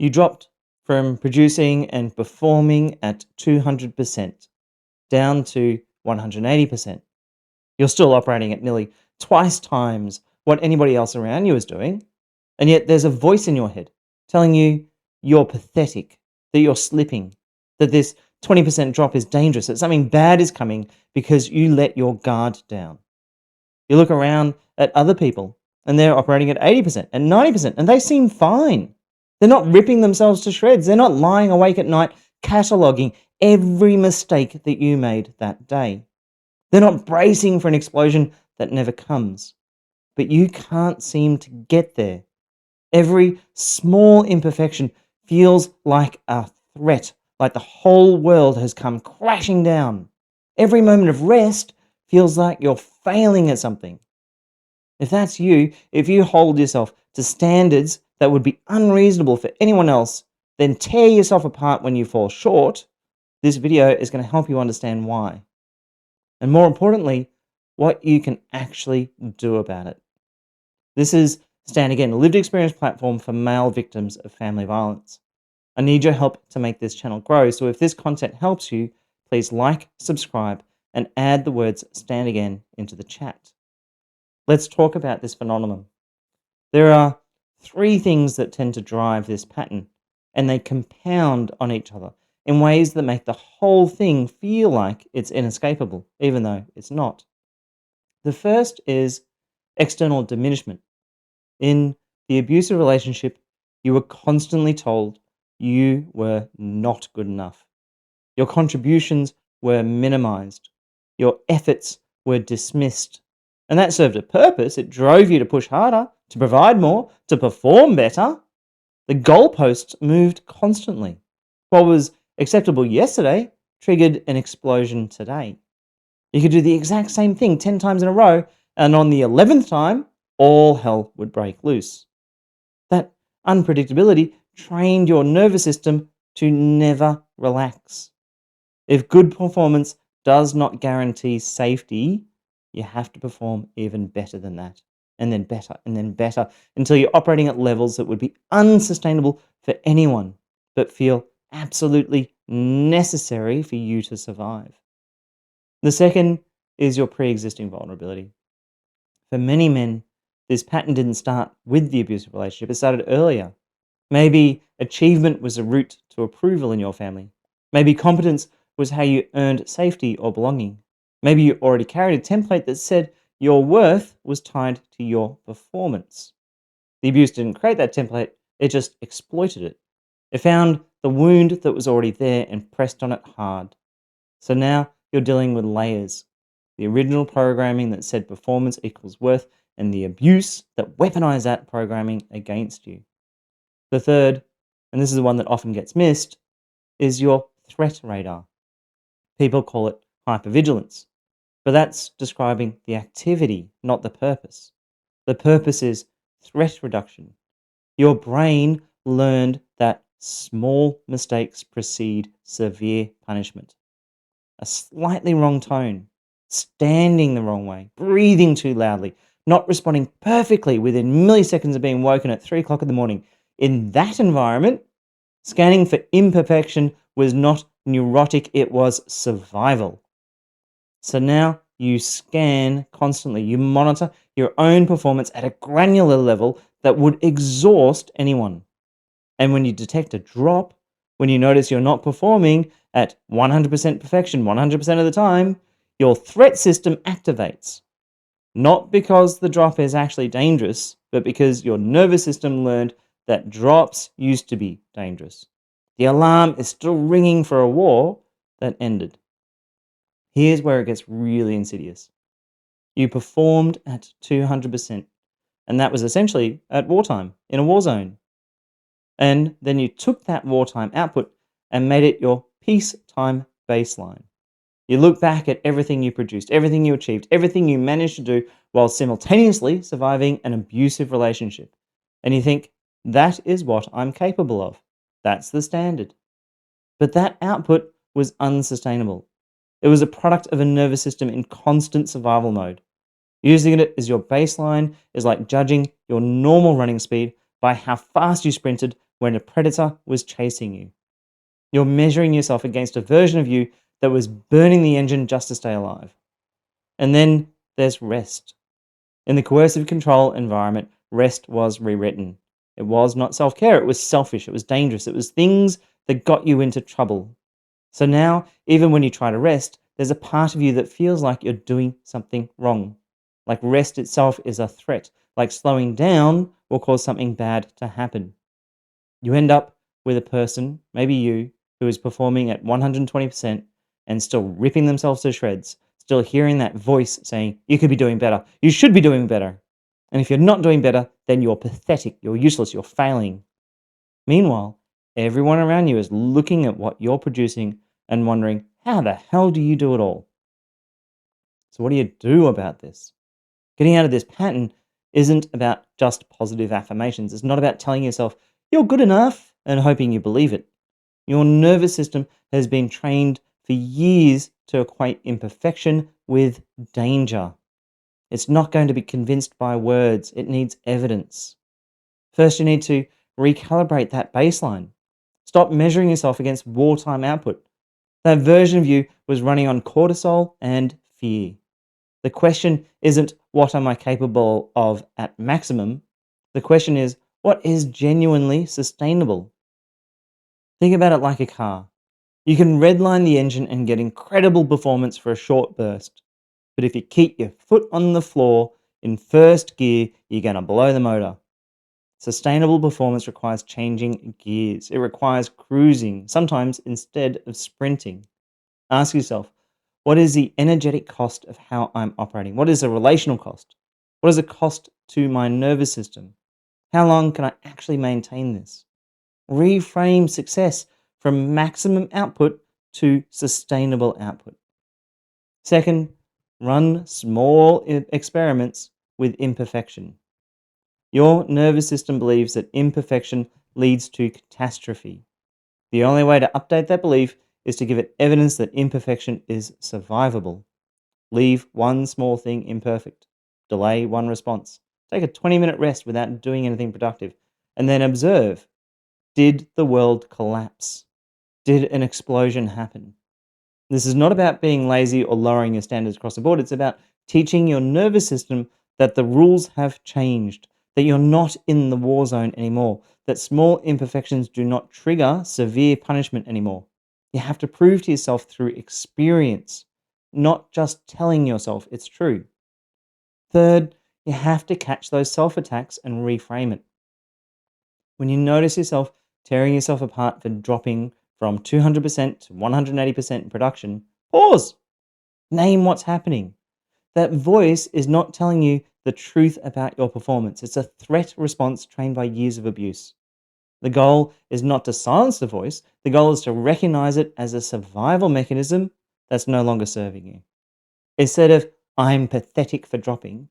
You dropped from producing and performing at 200% down to 180%. You're still operating at nearly twice times what anybody else around you is doing, and yet there's a voice in your head telling you you're pathetic, that you're slipping, that this 20% drop is dangerous, that something bad is coming because you let your guard down. You look around at other people and they're operating at 80% and 90%, and they seem fine. They're not ripping themselves to shreds. They're not lying awake at night cataloging every mistake that you made that day. They're not bracing for an explosion that never comes. But you can't seem to get there. Every small imperfection feels like a threat, like the whole world has come crashing down. Every moment of rest feels like you're failing at something. If that's you, if you hold yourself to standards that would be unreasonable for anyone else, then tear yourself apart when you fall short, this video is going to help you understand why. And more importantly, what you can actually do about it. This is Stand Again, a lived experience platform for male victims of family violence. I need your help to make this channel grow, so if this content helps you, please like, subscribe, and add the words Stand Again into the chat. Let's talk about this phenomenon. There are three things that tend to drive this pattern, and they compound on each other in ways that make the whole thing feel like it's inescapable, even though it's not. The first is external diminishment. In the abusive relationship, you were constantly told you were not good enough. Your contributions were minimized. Your efforts were dismissed. And that served a purpose. It drove you to push harder, to provide more, to perform better. The goalposts moved constantly. What was acceptable yesterday triggered an explosion today. You could do the exact same thing 10 times in a row, and on the 11th time, all hell would break loose. That unpredictability trained your nervous system to never relax. If good performance does not guarantee safety, you have to perform even better than that, and then better, until you're operating at levels that would be unsustainable for anyone, but feel absolutely necessary for you to survive. The second is your pre-existing vulnerability. For many men, this pattern didn't start with the abusive relationship, it started earlier. Maybe achievement was a route to approval in your family. Maybe competence was how you earned safety or belonging. Maybe you already carried a template that said your worth was tied to your performance. The abuse didn't create that template, it just exploited it. It found the wound that was already there and pressed on it hard. So now you're dealing with layers. The original programming that said performance equals worth, and the abuse that weaponized that programming against you. The third, and this is the one that often gets missed, is your threat radar. People call it hypervigilance, but that's describing the activity, not the purpose. The purpose is threat reduction. Your brain learned that small mistakes precede severe punishment. A slightly wrong tone, standing the wrong way, breathing too loudly, not responding perfectly within milliseconds of being woken at 3 o'clock in the morning. In that environment, scanning for imperfection was not neurotic, it was survival. So now you scan constantly. You monitor your own performance at a granular level that would exhaust anyone. And when you detect a drop, when you notice you're not performing at 100% perfection 100% of the time, your threat system activates. Not because the drop is actually dangerous, but because your nervous system learned that drops used to be dangerous. The alarm is still ringing for a war that ended. Here's where it gets really insidious. You performed at 200%, and that was essentially at wartime, in a war zone. And then you took that wartime output and made it your peacetime baseline. You look back at everything you produced, everything you achieved, everything you managed to do while simultaneously surviving an abusive relationship. And you think, that is what I'm capable of. That's the standard. But that output was unsustainable. It was a product of a nervous system in constant survival mode. Using it as your baseline is like judging your normal running speed by how fast you sprinted when a predator was chasing you. You're measuring yourself against a version of you that was burning the engine just to stay alive. And then there's rest. In the coercive control environment, rest was rewritten. It was not self care, it was selfish, it was dangerous, it was things that got you into trouble. So now, even when you try to rest, there's a part of you that feels like you're doing something wrong. Like rest itself is a threat, like slowing down will cause something bad to happen. You end up with a person, maybe you, who is performing at 120% and still ripping themselves to shreds, still hearing that voice saying, you could be doing better, you should be doing better. And if you're not doing better, then you're pathetic, you're useless, you're failing. Meanwhile, everyone around you is looking at what you're producing and wondering, how the hell do you do it all? So, what do you do about this? Getting out of this pattern isn't about just positive affirmations. It's not about telling yourself, you're good enough, and hoping you believe it. Your nervous system has been trained for years to equate imperfection with danger. It's not going to be convinced by words, it needs evidence. First, you need to recalibrate that baseline. Stop measuring yourself against wartime output. That version of you was running on cortisol and fear. The question isn't, what am I capable of at maximum? The question is, what is genuinely sustainable? Think about it like a car. You can redline the engine and get incredible performance for a short burst. But if you keep your foot on the floor in first gear, you're going to blow the motor. Sustainable performance requires changing gears. It requires cruising, sometimes instead of sprinting. Ask yourself, what is the energetic cost of how I'm operating? What is the relational cost? What is the cost to my nervous system? How long can I actually maintain this? Reframe success from maximum output to sustainable output. Second, run small experiments with imperfection. Your nervous system believes that imperfection leads to catastrophe. The only way to update that belief is to give it evidence that imperfection is survivable. Leave one small thing imperfect. Delay one response. Take a 20-minute rest without doing anything productive. And then observe. Did the world collapse? Did an explosion happen? This is not about being lazy or lowering your standards across the board. It's about teaching your nervous system that the rules have changed, that you're not in the war zone anymore, that small imperfections do not trigger severe punishment anymore. You have to prove to yourself through experience, not just telling yourself it's true. Third, you have to catch those self attacks and reframe it. When you notice yourself tearing yourself apart for dropping from 200% to 180% in production, pause. Name what's happening. That voice is not telling you the truth about your performance. It's a threat response trained by years of abuse. The goal is not to silence the voice. The goal is to recognize it as a survival mechanism that's no longer serving you. Instead of, I'm pathetic for dropping,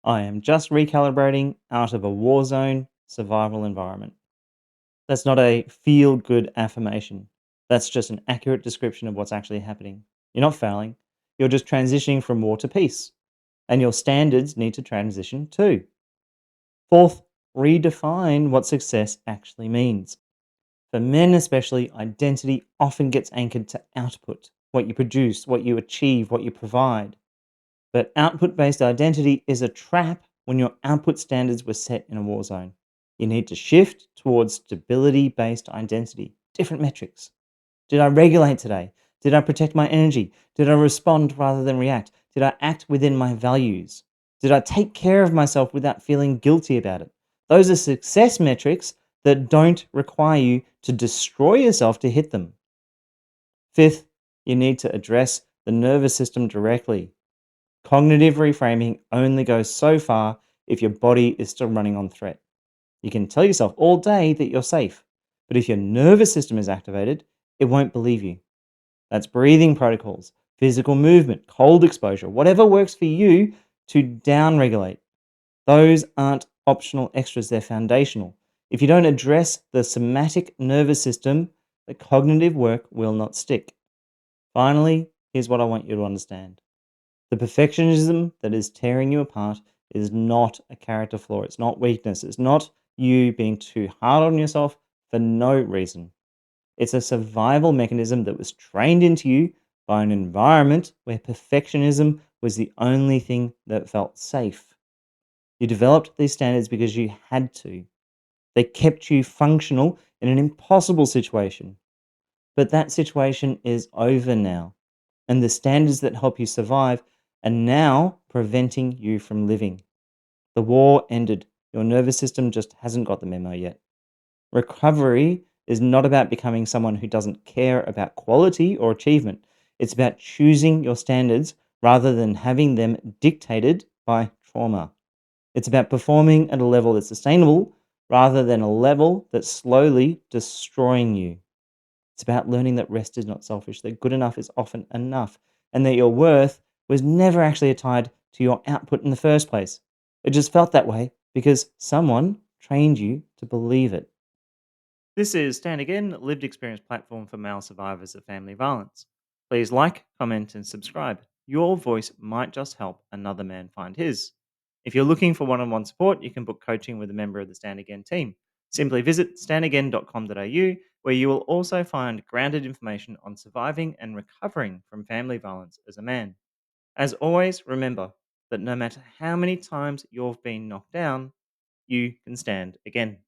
I am just recalibrating out of a war zone survival environment. That's not a feel good affirmation. That's just an accurate description of what's actually happening. You're not failing. You're just transitioning from war to peace. And your standards need to transition too. Fourth, redefine what success actually means. For men especially, identity often gets anchored to output, what you produce, what you achieve, what you provide. But output based identity is a trap when your output standards were set in a war zone. You need to shift towards stability based identity, different metrics. Did I regulate today? Did I protect my energy? Did I respond rather than react? Did I act within my values? Did I take care of myself without feeling guilty about it? Those are success metrics that don't require you to destroy yourself to hit them. Fifth, you need to address the nervous system directly. Cognitive reframing only goes so far if your body is still running on threat. You can tell yourself all day that you're safe, but if your nervous system is activated, it won't believe you. That's breathing protocols, physical movement, cold exposure, whatever works for you to downregulate. Those aren't optional extras, they're foundational. If you don't address the somatic nervous system, the cognitive work will not stick. Finally, here's what I want you to understand. The perfectionism that is tearing you apart is not a character flaw. It's not weakness. It's not you being too hard on yourself. for no reason. It's a survival mechanism that was trained into you by an environment where perfectionism was the only thing that felt safe. You developed these standards because you had to. They kept you functional in an impossible situation. But that situation is over now, and the standards that help you survive are now preventing you from living. The war ended. Your nervous system just hasn't got the memo yet. Recovery is not about becoming someone who doesn't care about quality or achievement. It's about choosing your standards rather than having them dictated by trauma. It's about performing at a level that's sustainable rather than a level that's slowly destroying you. It's about learning that rest is not selfish, that good enough is often enough, and that your worth was never actually tied to your output in the first place. It just felt that way because someone trained you to believe it. This is Stand Again, lived experience platform for male survivors of family violence. Please like, comment, and subscribe. Your voice might just help another man find his. If you're looking for one on one support, you can book coaching with a member of the Stand Again team. Simply visit standagain.com.au, where you will also find grounded information on surviving and recovering from family violence as a man. As always, remember that no matter how many times you've been knocked down, you can stand again.